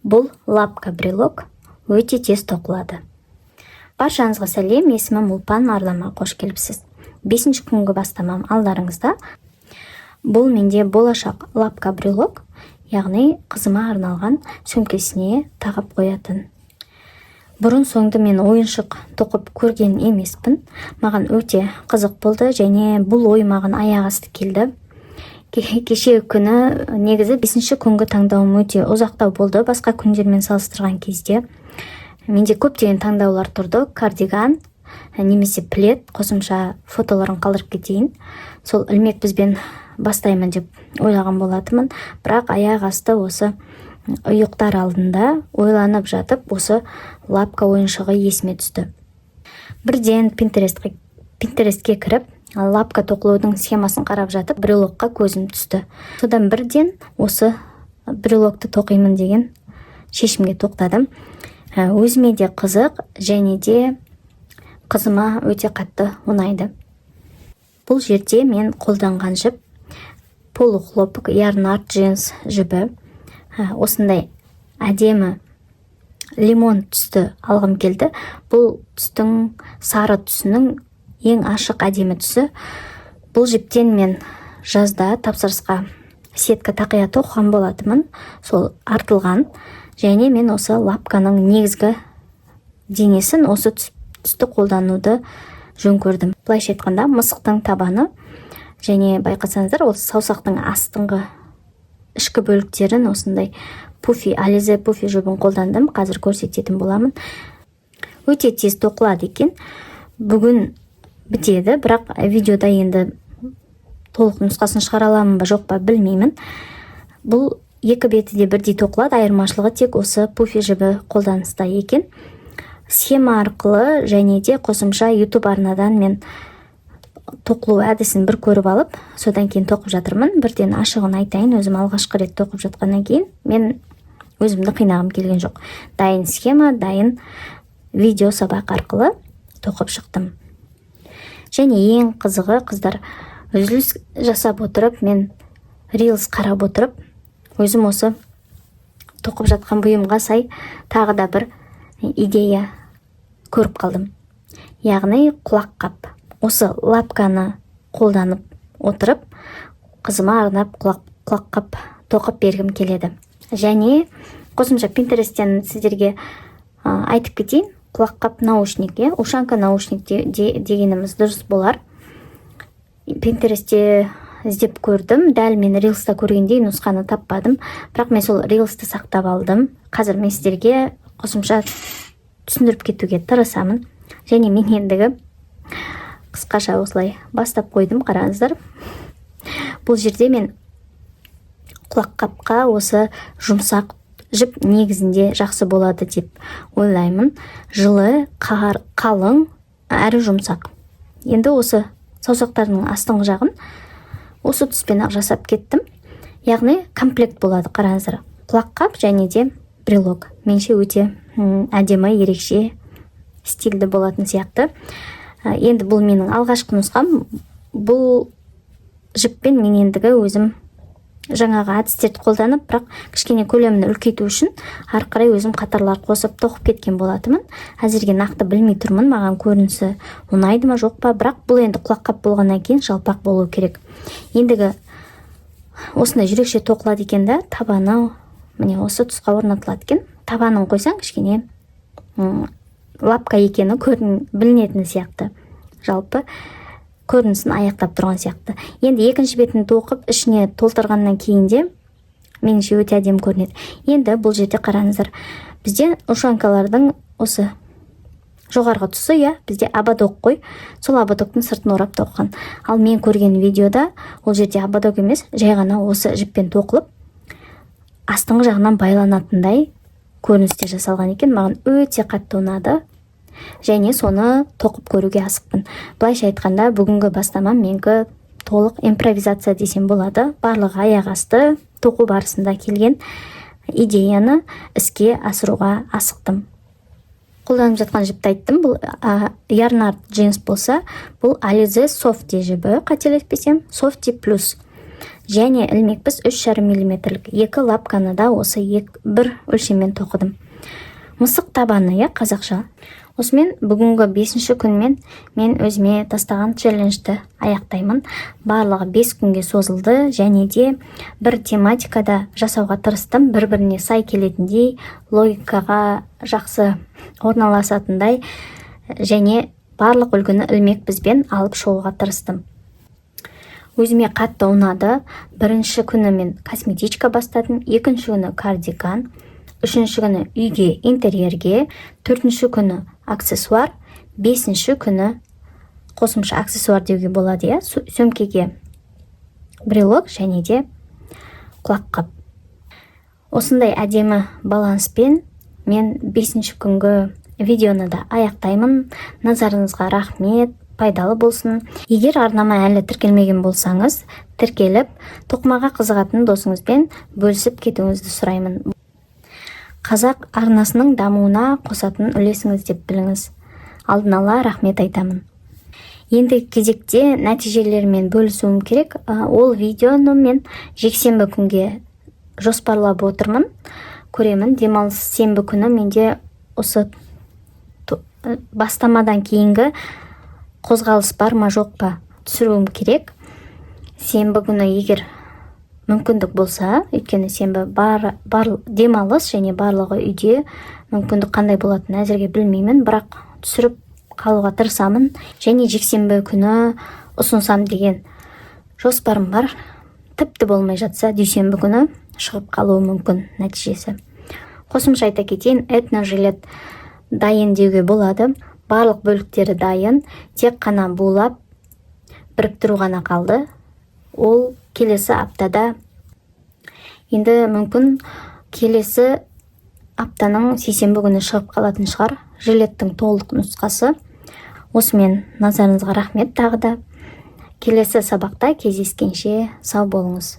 Бұл лапка брелок өте тез тоқылады. Баршаңызға сәлем, есімім Ұлпан, арнама қош келіпсіз. 5-ші күнгі бастамам алдарыңызда. Бұл менде болашақ лапка брелок, яғни қызыма арналған сөмкесіне тағып қоятын. Бұрын соңды мен ойыншық тоқып көрген емеспін. Маған өте қызық болды және бұл ой маған аяқ асты келді. Кеше күні негізі 5-ші күнгі таңдауым өте ұзақтау болды. Басқа күндермен салыстырған кезде менде көптеген таңдаулар тұрды. Кардиган немесе плед, қосымша фотоларын қалдырып кетейін. Сол ілмекбізбен бастаймын деп ойлаған болатынмын. Бірақ аяқ асты осы ұйықтар алдында ойланып жатып, осы лапка ойыншығы есіме түсті. Бірден Pinterestке кіріп, лапка тоқылудың схемасын қарап жатып, брелокқа көзім түсті. Содан бірден осы брелокты тоқимын деген шешімге тоқтадым. Өзіме де қызық және де қызыма өте қатты ұнайды. Бұл жерде мен қолданған жіп полухлопок Yarnart джинс жібі. Осындай әдемі лимон түсті алғым келді. Бұл түстің сары түсінің ең ашық әдемі түсі. Бұл жіптен мен жазда тапсырысқа сетка тақия тоқыған болатынмын. Сол артылған. Және мен осы лапканың негізгі денесін осы түсті қолдануды жөн көрдім. Былайша айтқанда мысықтың табаны және байқасаңыздар, осы саусақтың астыңғы ішкі бөліктерін осындай Alize Puffy жібін қолдандым. Қазір көрсететін боламын. Өте тез тоқылады екен. Бүгін бітеді, бірақ видеода енді толық нұсқасын шығара аламын ба жоқ па білмеймін. Бұл екі беті де бірдей тоқылады, айырмашылығы тек осы Puffy жібі қолданыста екен. Схема арқылы және де қосымша YouTube арнадан мен тоқылу әдісін бір көріп алып, содан кейін тоқып жатырмын. Бірден ашығын айтайын, өзім алғашқы рет тоқып жатқаннан кейін мен өзімді қинағым келген жоқ. Дайын схема, дайын видео сабақ арқылы тоқып шықтым. Және ең қызығы, қыздар, үзіліс жасап отырып, мен Reels қарап отырып, өзім осы тоқып жатқан бұйымға сай тағы да бір идея көріп қалдым. Яғни құлаққап. Осы лапканы қолданып отырып, қызыма арнап құлаққап тоқып бергім келеді. Және қосымша Pinterest'тен сіздерге айтып кетейін, құлаққап наушникке, ушанка наушник дегеніміз дұрыс болар. Pinterest'те іздеп көрдім, дәл мен Reels'та көргендей нұсқаны таппадым, бірақ мен сол Reels'ты сақтап алдым. Қазір мен сіздерге қосымша түсіндіріп кетуге тырысамын. Және мен ендігі қысқаша осылай бастап қойдым, қараңыздар. Бұл жерде мен құлаққапқа осы жұмсақ жіп негізінде жақсы болады деп ойлаймын. Жылы, қалың, әрі жұмсақ. Енді осы саусақтардың астыңғы жағын осы түспен ақ жасап кеттім. Яғни комплект болады, қараңыздар. Құлаққап және де брелок. Менше өте әдемі, ерекше, стильді болатын сияқты. Енді бұл менің алғашқы нұсқам. Бұл жіппен мен ендігі өзім жаңағы әдістерді қолданып, бірақ кішкене көлемін үлкейту үшін ары қарай өзім қатарлар қосып тоқып кеткен болатынмын. Әзірге нақты білмей тұрмын, маған көрінісі ұнайды ма жоқ па, бірақ бұл енді құлаққап болғаннан кейін жалпақ болу керек. Ендігі осындай жүрекше тоқылады екен да, табаны міне осы тұсқа орнатылады екен. Табанын қойсаң кішкене лапка екені білінетін сияқты. Жалпы көрінісін аяқтап тұрған сияқты. Енді екінші бетін тоқып, ішіне толтырғаннан кейінде меніңше өте әдемі көрінеді. Енді бұл жерде қараңыздар. Бізде ушанкалардың осы жоғарғы тұсы, бізде ободок қой. Сол ободоктың сыртын орап тоққан. Ал мен көрген видеода ол жерде ободок емес, жай ғана осы жіппен тоқылып, астыңғы жағынан байланатындай көріністе жасалған екен. Маған өте қатты ұнады. Және соны тоқып көруге асықпын. Былайша айтқанда, бүгінгі бастамам менікі толық импровизация десем болады. Барлығы аяқ асты тоқу барысында келген идеяны іске асыруға асықтым. Қолданып жатқан жіпті айттым. Бұл Yarnart джинс болса, бұл Alize Softy жібі, қателеспесем, Softy Plus. және ілмекпіз 3,5 мм. Екі лапканы да осы бір өлшеммен тоқыдым. Мысық табаны, қазақша. Осымен бүгінгі 5-ші күнмен мен өзіме тастаған челленджді аяқтаймын. Барлығы 5 күнге созылды және де бір тематикада жасауға тырыстым. Бір-біріне сай келетіндей, логикаға жақсы орналасатындай және барлық үлгіні ілмекпізбен алып шығуға тырыстым. Өзіме қатты ұнады. Бірінші күні мен косметичка бастадым, екінші күні кардиган, үшінші күні үйге, интерьерге, төртінші күні аксессуар, бесінші күні қосымша аксессуар деуге болады, сөмкеге брелок және де құлаққап. Осындай әдемі баланспен мен 5-ші күнгі видеоны да аяқтаймын. Назарыңызға рахмет, пайдалы болсын. Егер арнама әлі тіркелмеген болсаңыз, тіркеліп, тоқымаға қызығатын досыңызбен бөлісіп кетуіңізді сұраймын. Қазақ арнасының дамуына қосатын үлесіңіз деп біліңіз. Алдын ала рахмет айтамын. Енді кезекте нәтижелермен бөлісуім керек. Ол видеоны мен жексенбі күнге жоспарлап отырмын. Көремін, демалыс сенбі күні менде осы бастамадан кейінгі қозғалыс бар ма жоқ па түсіруім керек. Сенбі күні егер мүмкіндік болса, өйткені сенбі бар демалыс және барлығы үйде, мүмкіндік қандай болатынын әзірге білмеймін, бірақ түсіріп қалуға тырысамын және жексенбі күні ұсынсам деген жоспарым бар. Тіпті болмай жатса, дүйсенбі күні шығып қалуы мүмкін нәтижесі. Қосымша айта кетейін, этножилет дайын деуге болады. Барлық бөліктері дайын, тек қана булап біріктіру ғана қалды. Ол келесі аптада, енді мүмкін келесі аптаның сейсенбі күні шығып қалатын шығар жилеттің толық нұсқасы. Осымен назарыңызға рахмет тағы да. Келесі сабақта кездескенше сау болыңыз.